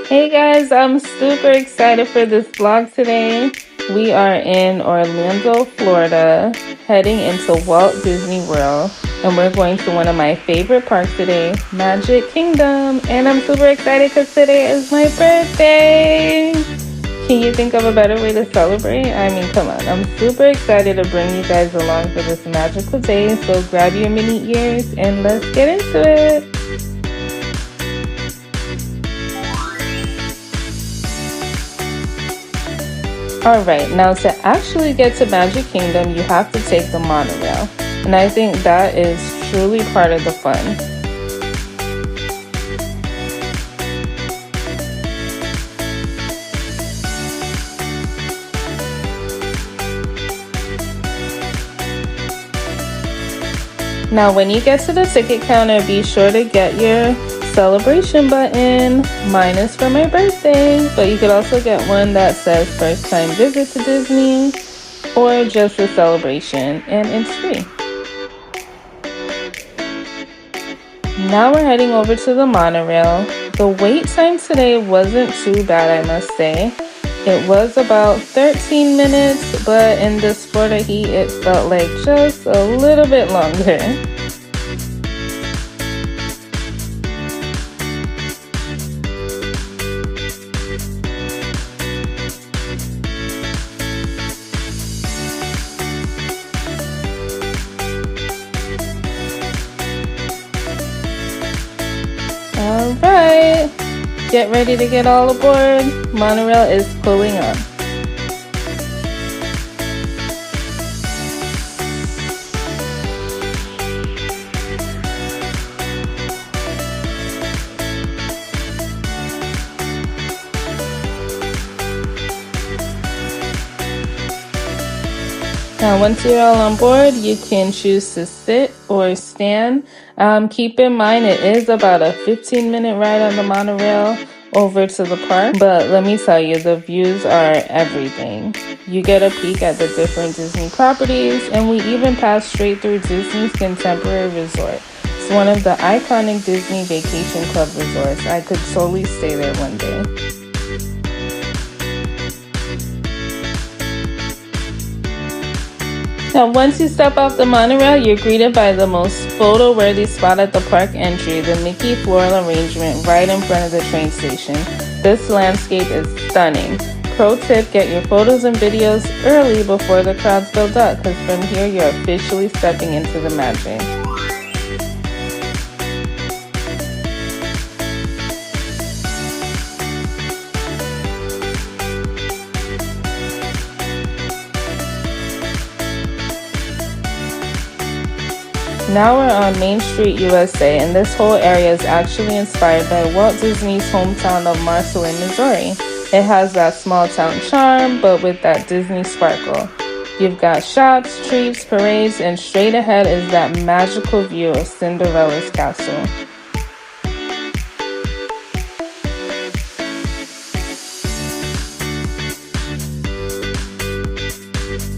Hey guys, I'm super excited for this vlog today. We are in Orlando, Florida, heading into Walt Disney World, and we're going to one of my favorite parks today, Magic Kingdom. And I'm super excited because today is my birthday. Can you think of a better way to celebrate? I mean, come on. I'm super excited to bring you guys along for this magical day. So grab your mini ears and let's get into it. Alright, now to actually get to Magic Kingdom, you have to take the monorail. And I think that is truly part of the fun. Now when you get to the ticket counter, be sure to get your celebration button. Mine is for my birthday, but you could also get one that says first time visit to Disney or just a celebration, and it's free. Now we're heading over to the monorail. The wait time today wasn't too bad, I must say. It was about 13 minutes, but in this Florida heat, it felt like just a little bit longer. Alright, get ready to get all aboard. Monorail is pulling up. Now, once you're all on board, you can choose to sit or stand. Keep in mind, it is about a 15-minute ride on the monorail over to the park. But let me tell you, the views are everything. You get a peek at the different Disney properties, and we even pass straight through Disney's Contemporary Resort. It's one of the iconic Disney Vacation Club resorts. I could totally stay there one day. Now, once you step off the monorail, you're greeted by the most photo-worthy spot at the park entry, the Mickey floral arrangement right in front of the train station. This landscape is stunning. Pro tip, get your photos and videos early before the crowds build up, because from here you're officially stepping into the magic. Now we're on Main Street, USA, and this whole area is actually inspired by Walt Disney's hometown of Marceline, Missouri. It has that small town charm, but with that Disney sparkle. You've got shops, treats, parades, and straight ahead is that magical view of Cinderella's castle.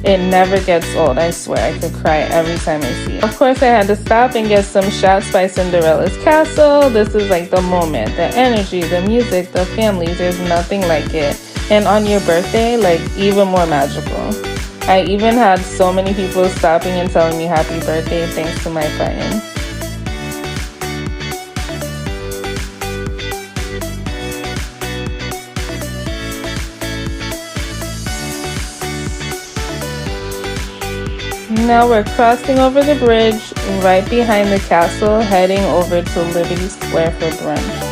It never gets old, I swear. I could cry every time I see it. Of course, I had to stop and get some shots by Cinderella's castle. This is like the moment, the energy, the music, the family. There's nothing like it. And on your birthday, like even more magical. I even had so many people stopping and telling me happy birthday thanks to my button. Now we're crossing over the bridge right behind the castle, heading over to Liberty Square for brunch.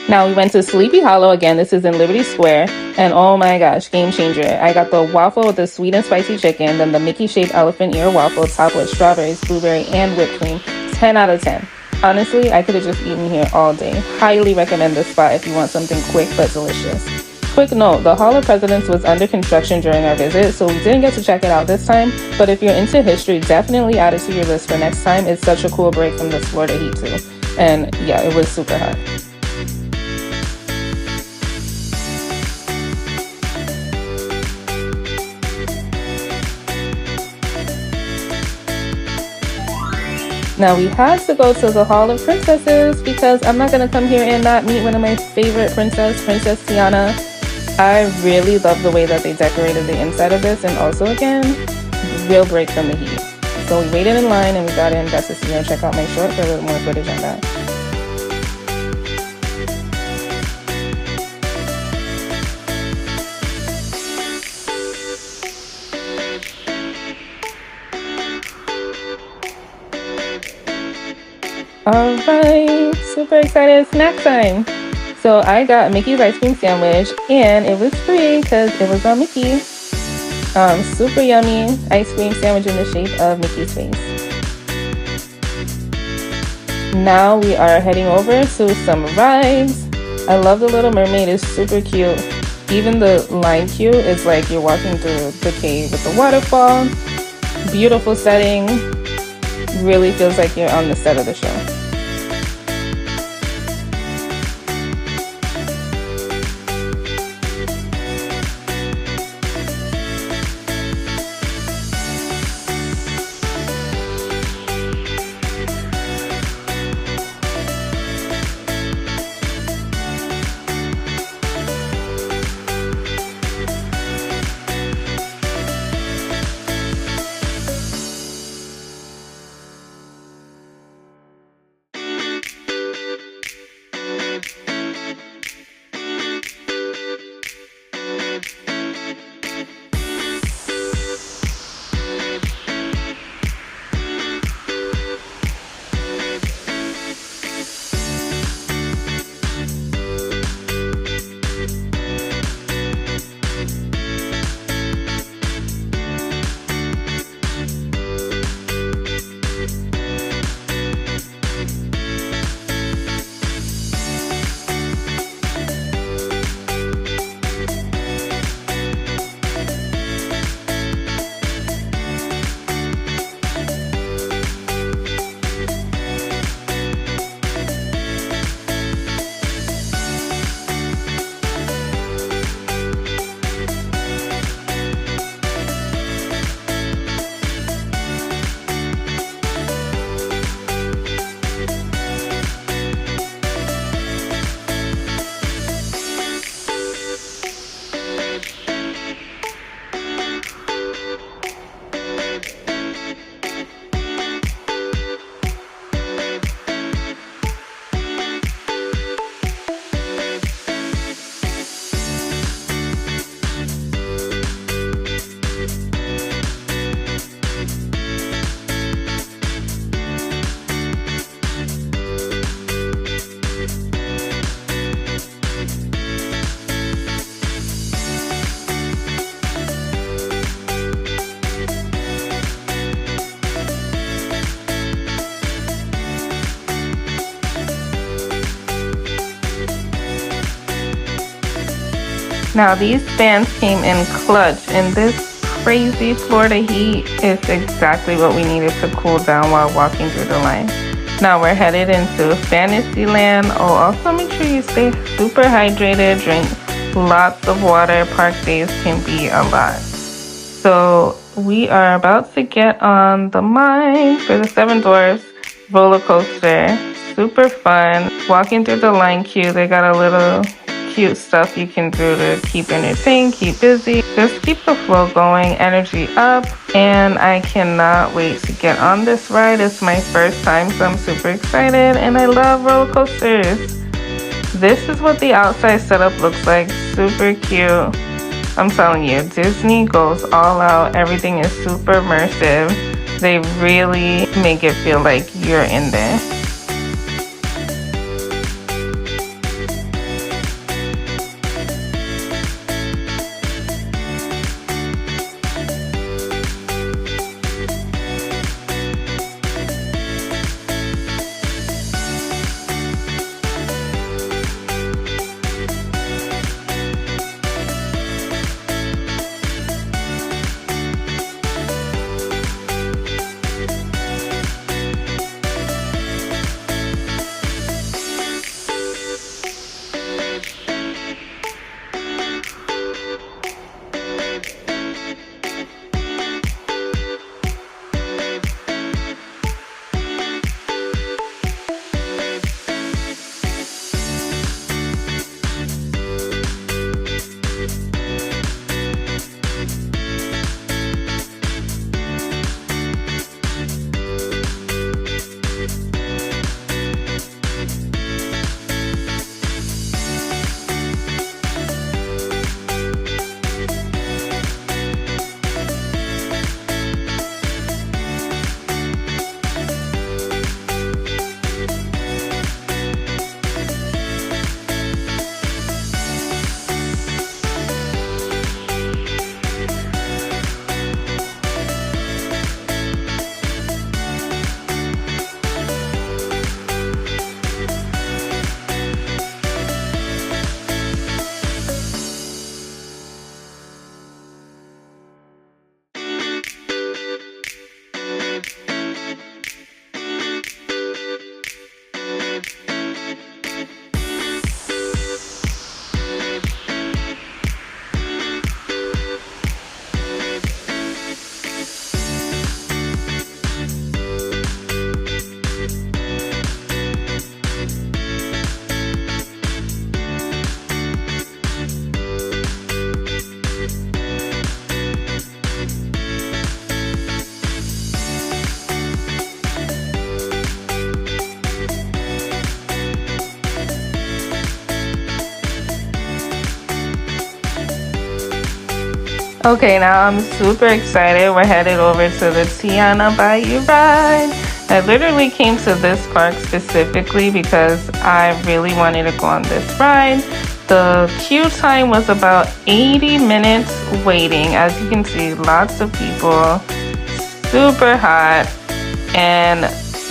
Now we went to Sleepy Hollow again. This is in Liberty Square, and oh my gosh, game changer. I got the waffle with the sweet and spicy chicken, then the Mickey-shaped elephant ear waffle topped with strawberries, blueberry, and whipped cream. 10 out of 10. Honestly, I could have just eaten here all day. Highly recommend this spot if you want something quick but delicious. Quick note, the Hall of Presidents was under construction during our visit, so we didn't get to check it out this time, but if you're into history, definitely add it to your list for next time. It's such a cool break from this Florida heat too. And yeah, it was super hot. Now we had to go to the Hall of Princesses because I'm not gonna come here and not meet one of my favorite Princess Tiana. I really love the way that they decorated the inside of this, and also again, real break from the heat. So we waited in line and we got in, got to see her, and check out my short for a little more footage on that. Alright, super excited, snack time! So I got Mickey's ice cream sandwich and it was free because it was on Mickey. Super yummy ice cream sandwich in the shape of Mickey's face. Now we are heading over to some rides. I love the Little Mermaid, it's super cute. Even the line queue is like you're walking through the cave with the waterfall. Beautiful setting. Really feels like you're on the set of the show. Now these fans came in clutch, and this crazy Florida heat is exactly what we needed to cool down while walking through the line. Now we're headed into Fantasyland. Oh, also make sure you stay super hydrated, drink lots of water. Park days can be a lot. So we are about to get on the line for the Seven Dwarfs roller coaster. Super fun. Walking through the line queue, they got a little cute stuff you can do to keep entertained, keep busy. Just keep the flow going, energy up, and I cannot wait to get on this ride. It's my first time, so I'm super excited, and I love roller coasters. This is what the outside setup looks like. Super cute. I'm telling you, Disney goes all out. Everything is super immersive. They really make it feel like you're in there. Okay, now I'm super excited. We're headed over to the Tiana Bayou ride. I literally came to this park specifically because I really wanted to go on this ride. The queue time was about 80 minutes waiting. As you can see, lots of people, super hot, and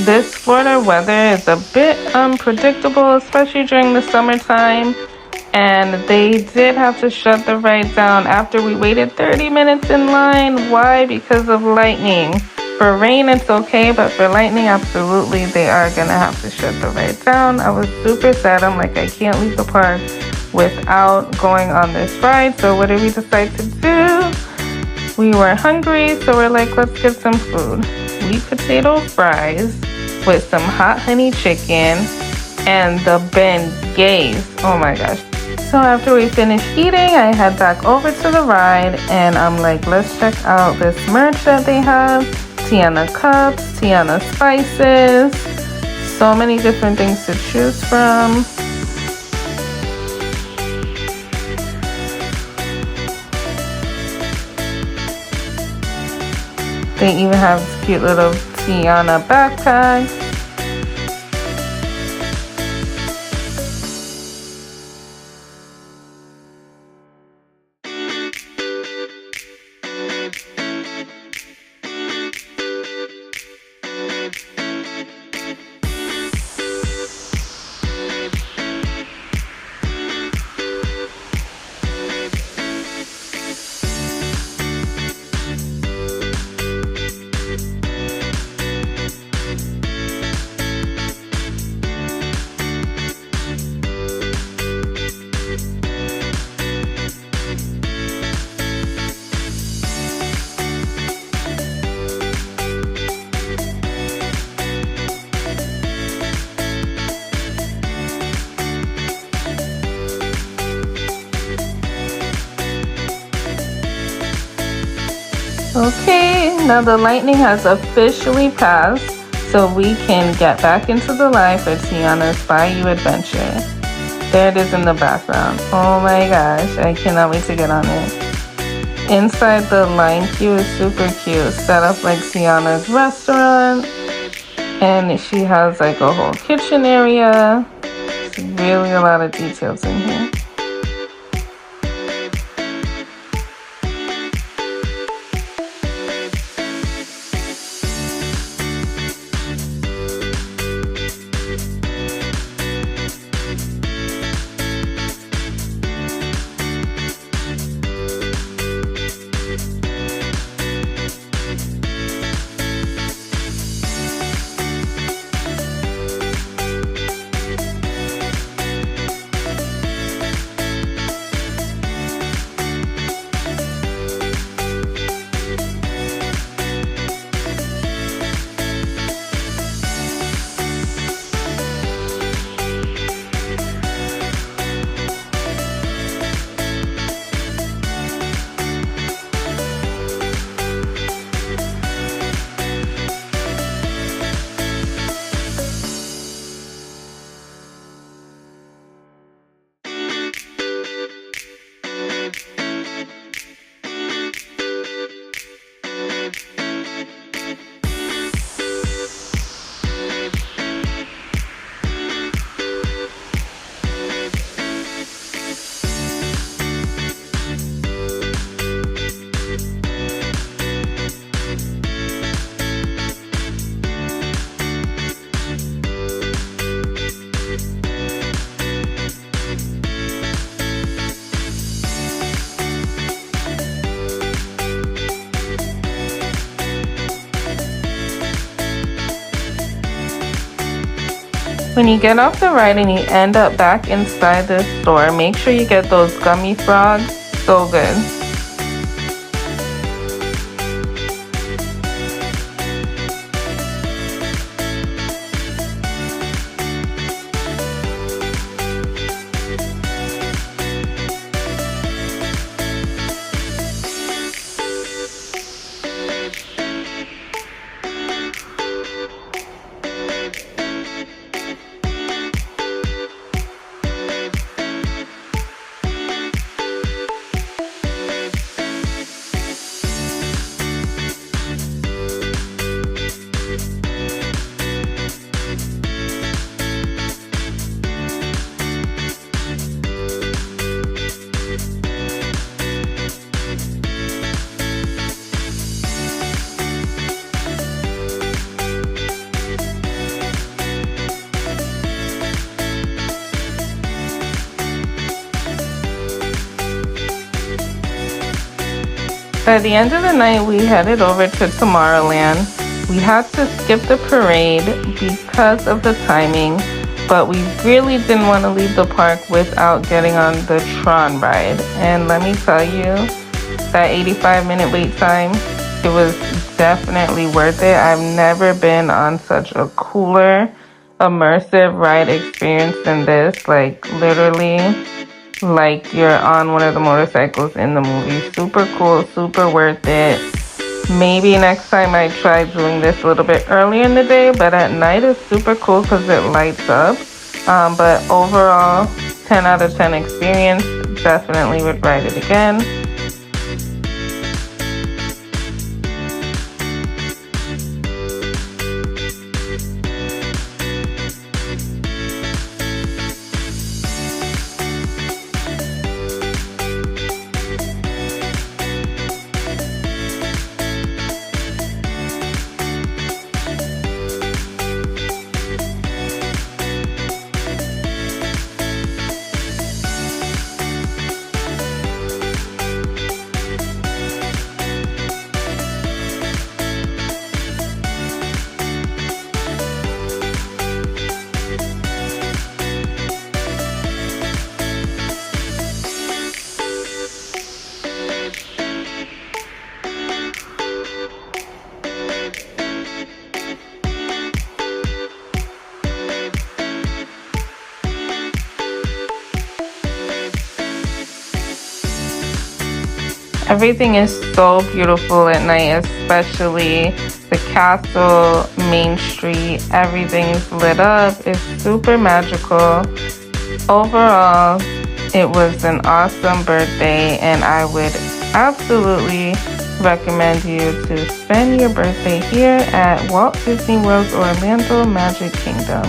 this Florida weather is a bit unpredictable, especially during the summertime. And they did have to shut the ride down after we waited 30 minutes in line. Why? Because of lightning. For rain, it's okay, but for lightning, absolutely, they are gonna have to shut the ride down. I was super sad. I'm like, I can't leave the park without going on this ride. So what did we decide to do? We were hungry, so we're like, let's get some food. Sweet potato fries with some hot honey chicken and the beignets. Oh my gosh. So after we finished eating, I head back over to the ride and I'm like, let's check out this merch that they have. Tiana cups, Tiana spices, so many different things to choose from. They even have this cute little Tiana backpack. Okay, now the lightning has officially passed, so we can get back into the line for Tiana's Bayou adventure. There it is in the background. Oh my gosh, I cannot wait to get on it. Inside the line queue is super cute, set up like Tiana's restaurant, and she has like a whole kitchen area. It's really a lot of details in here. When you get off the ride and you end up back inside the store, make sure you get those gummy frogs. So good. By the end of the night, we headed over to Tomorrowland. We had to skip the parade because of the timing, but we really didn't want to leave the park without getting on the Tron ride. And let me tell you, that 85-minute wait time, it was definitely worth it. I've never been on such a cooler, immersive ride experience than this. Like, literally, like you're on one of the motorcycles in the movie. Super cool, super worth it. Maybe next time I try doing this a little bit earlier in the day, but at night it's super cool because it lights up. But overall, 10 out of 10 experience. Definitely would ride it again. Everything is so beautiful at night, especially the castle, Main Street. Everything's lit up. It's super magical. Overall, it was an awesome birthday, and I would absolutely recommend you to spend your birthday here at Walt Disney World's Orlando Magic Kingdom.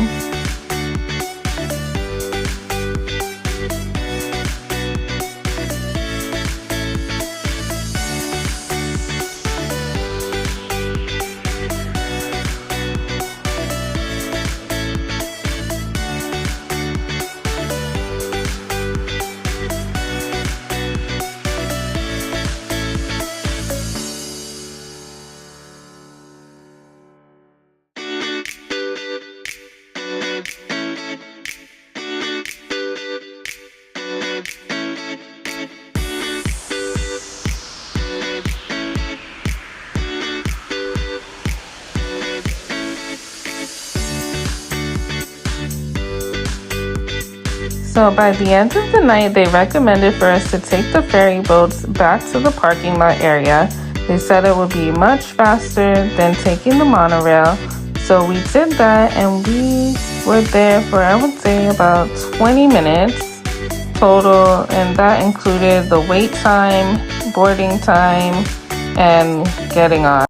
So by the end of the night, they recommended for us to take the ferry boats back to the parking lot area. They said it would be much faster than taking the monorail. So we did that, and we were there for, I would say, about 20 minutes total. And that included the wait time, boarding time, and getting on.